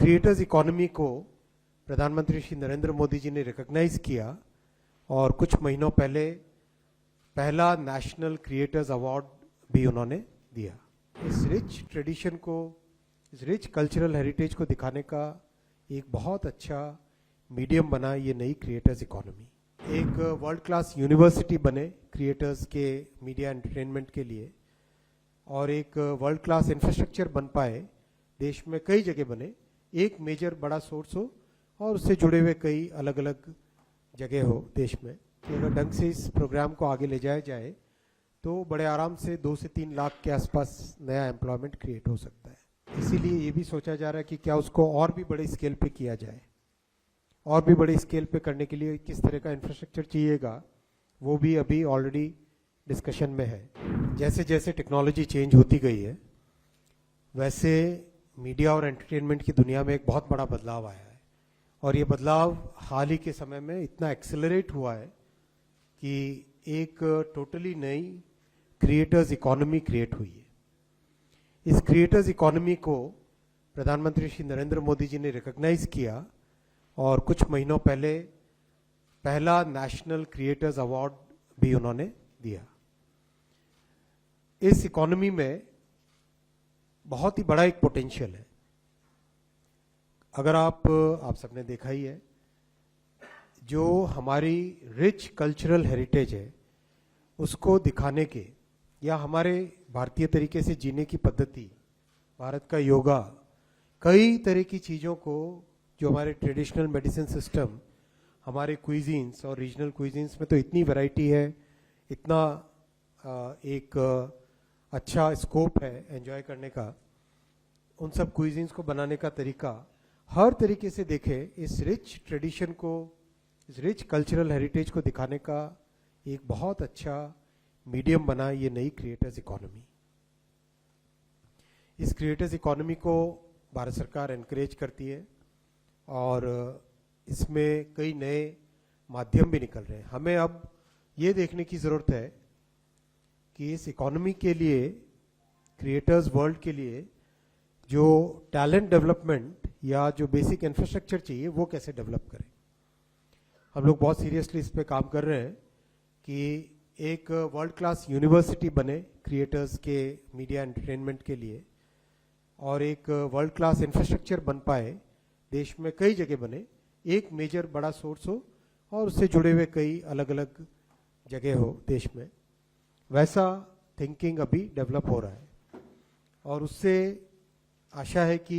Creators economy को प्रधानमंत्री श्री नरेंद्र मोदी जी ने रिकॉग्नाइज किया और कुछ महीनों पहले पहला नेशनल क्रिएटर्स अवार्ड भी उन्होंने दिया। इस रिच ट्रेडिशन को, इस रिच कल्चरल हेरिटेज को दिखाने का एक बहुत अच्छा मीडियम बना ये नई क्रिएटर्स इकोनॉमी। एक वर्ल्ड क्लास यूनिवर्सिटी बने क्रिएटर्स के मीडिया एंटरटेनमेंट के लिए, और एक वर्ल्ड क्लास इंफ्रास्ट्रक्चर बन पाए, देश में कई जगह बने, एक मेजर बड़ा सोर्स हो और उससे जुड़े हुए कई अलग अलग जगह हो देश में, कि अगर ढंग से इस प्रोग्राम को आगे ले जाया जाए तो बड़े आराम से 2 से 3 लाख के आसपास नया एम्प्लॉयमेंट क्रिएट हो सकता है। इसीलिए ये भी सोचा जा रहा है कि क्या उसको और भी बड़े स्केल पे किया जाए, और भी बड़े स्केल पे करने के लिए किस तरह का इंफ्रास्ट्रक्चर चाहिएगा, वो भी अभी ऑलरेडी डिस्कशन में है। जैसे जैसे टेक्नोलॉजी चेंज होती गई है, वैसे मीडिया और एंटरटेनमेंट की दुनिया में एक बहुत बड़ा बदलाव आया है, और ये बदलाव हाल ही के समय में इतना एक्सेलरेट हुआ है कि एक टोटली नई क्रिएटर्स इकोनॉमी क्रिएट हुई है। इस क्रिएटर्स इकोनॉमी को प्रधानमंत्री श्री नरेंद्र मोदी जी ने रिकॉग्नाइज किया और कुछ महीनों पहले पहला नेशनल क्रिएटर्स अवार्ड भी उन्होंने दिया। इस इकोनॉमी में बहुत ही बड़ा एक पोटेंशियल है। अगर आप सबने देखा ही है, जो हमारी रिच कल्चरल हेरिटेज है उसको दिखाने के, या हमारे भारतीय तरीके से जीने की पद्धति, भारत का योगा, कई तरह की चीज़ों को, जो हमारे ट्रेडिशनल मेडिसिन सिस्टम, हमारे क्विजीन्स और रीजनल क्विजीन्स में तो इतनी वैरायटी है, इतना एक अच्छा स्कोप है एंजॉय करने का, उन सब क्विजीन्स को बनाने का तरीका, हर तरीके से देखे इस रिच ट्रेडिशन को, इस रिच कल्चरल हेरिटेज को दिखाने का एक बहुत अच्छा मीडियम बना ये नई क्रिएटर्स इकोनॉमी। इस क्रिएटर्स इकोनॉमी को भारत सरकार एनकरेज करती है और इसमें कई नए माध्यम भी निकल रहे हैं। हमें अब ये देखने की ज़रूरत है कि इस इकोनॉमी के लिए, क्रिएटर्स वर्ल्ड के लिए, जो टैलेंट डेवलपमेंट या जो बेसिक इंफ्रास्ट्रक्चर चाहिए वो कैसे डेवलप करें। हम लोग बहुत सीरियसली इस पे काम कर रहे हैं कि एक वर्ल्ड क्लास यूनिवर्सिटी बने क्रिएटर्स के मीडिया एंटरटेनमेंट के लिए, और एक वर्ल्ड क्लास इंफ्रास्ट्रक्चर बन पाए, देश में कई जगह बने, एक मेजर बड़ा सोर्स हो और उससे जुड़े हुए कई अलग अलग जगह हो देश में। वैसा थिंकिंग अभी डेवलप हो रहा है, और उससे आशा है कि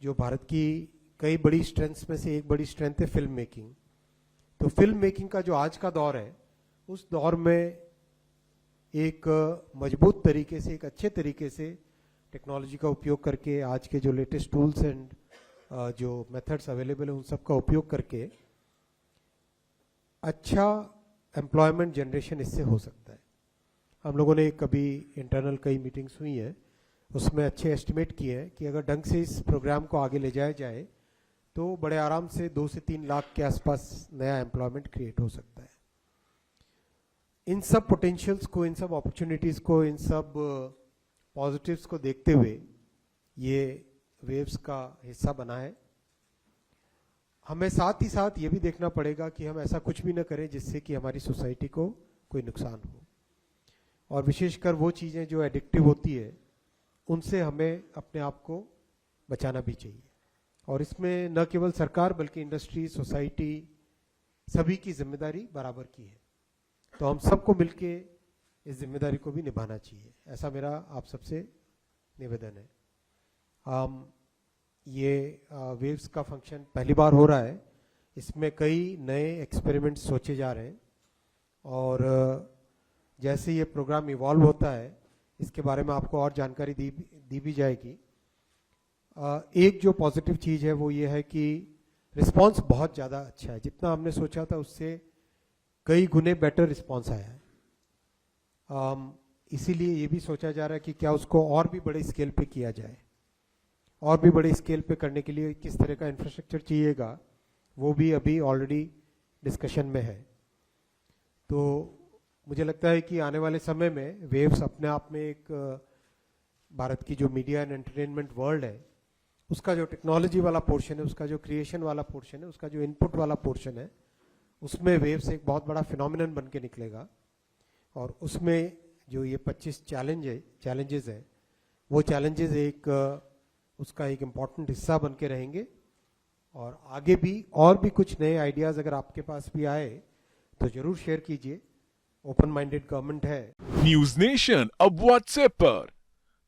जो भारत की कई बड़ी स्ट्रेंथ्स में से एक बड़ी स्ट्रेंथ है फिल्म मेकिंग। तो फिल्म मेकिंग का जो आज का दौर है, उस दौर में एक मजबूत तरीके से, एक अच्छे तरीके से टेक्नोलॉजी का उपयोग करके, आज के जो लेटेस्ट टूल्स एंड जो मेथड्स अवेलेबल है उन सब का उपयोग करके अच्छा एम्प्लॉयमेंट जनरेशन इससे हो सकता है। हम लोगों ने कभी इंटरनल कई मीटिंग्स हुई हैं, उसमें अच्छे एस्टिमेट किए हैं कि अगर ढंग से इस प्रोग्राम को आगे ले जाया जाए तो बड़े आराम से 2 से 3 लाख के आसपास नया एम्प्लॉयमेंट क्रिएट हो सकता है। इन सब पोटेंशियल्स को, इन सब अपॉर्चुनिटीज़ को, इन सब पॉजिटिव्स को देखते हुए ये वेव्स का हिस्सा बना है। हमें साथ ही साथ ये भी देखना पड़ेगा कि हम ऐसा कुछ भी न करें जिससे कि हमारी सोसाइटी को कोई नुकसान हो, और विशेषकर वो चीज़ें जो एडिक्टिव होती है उनसे हमें अपने आप को बचाना भी चाहिए। और इसमें न केवल सरकार बल्कि इंडस्ट्री, सोसाइटी, सभी की जिम्मेदारी बराबर की है। तो हम सबको मिलके इस जिम्मेदारी को भी निभाना चाहिए, ऐसा मेरा आप सबसे निवेदन है। ये वेव्स का फंक्शन पहली बार हो रहा है, इसमें कई नए एक्सपेरिमेंट्स सोचे जा रहे हैं, और जैसे ये प्रोग्राम इवॉल्व होता है इसके बारे में आपको और जानकारी दी भी जाएगी। एक जो पॉजिटिव चीज़ है वो ये है कि रिस्पांस बहुत ज़्यादा अच्छा है, जितना हमने सोचा था उससे कई गुने बेटर रिस्पांस आया है। इसीलिए ये भी सोचा जा रहा है कि क्या उसको और भी बड़े स्केल पे किया जाए, और भी बड़े स्केल पे करने के लिए किस तरह का इंफ्रास्ट्रक्चर चाहिएगा, वो भी अभी ऑलरेडी डिस्कशन में है। तो मुझे लगता है कि आने वाले समय में वेव्स अपने आप में एक भारत की जो मीडिया एंड एंटरटेनमेंट वर्ल्ड है उसका जो टेक्नोलॉजी वाला पोर्शन है, उसका जो क्रिएशन वाला पोर्शन है, उसका जो इनपुट वाला पोर्शन है, उसमें वेव्स एक बहुत बड़ा फिनोमिनन बन के निकलेगा। और उसमें जो ये 25 चैलेंजेस है, वो चैलेंजेस एक उसका एक इम्पॉर्टेंट हिस्सा बन के रहेंगे। और आगे भी और भी कुछ नए आइडियाज अगर आपके पास भी आए तो जरूर शेयर कीजिए। ओपन माइंडेड गवर्नमेंट है। न्यूज नेशन अब व्हाट्सएप पर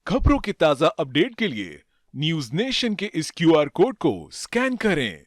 खबरों के ताजा अपडेट के लिए न्यूज नेशन के इस क्यूआर कोड को स्कैन करें।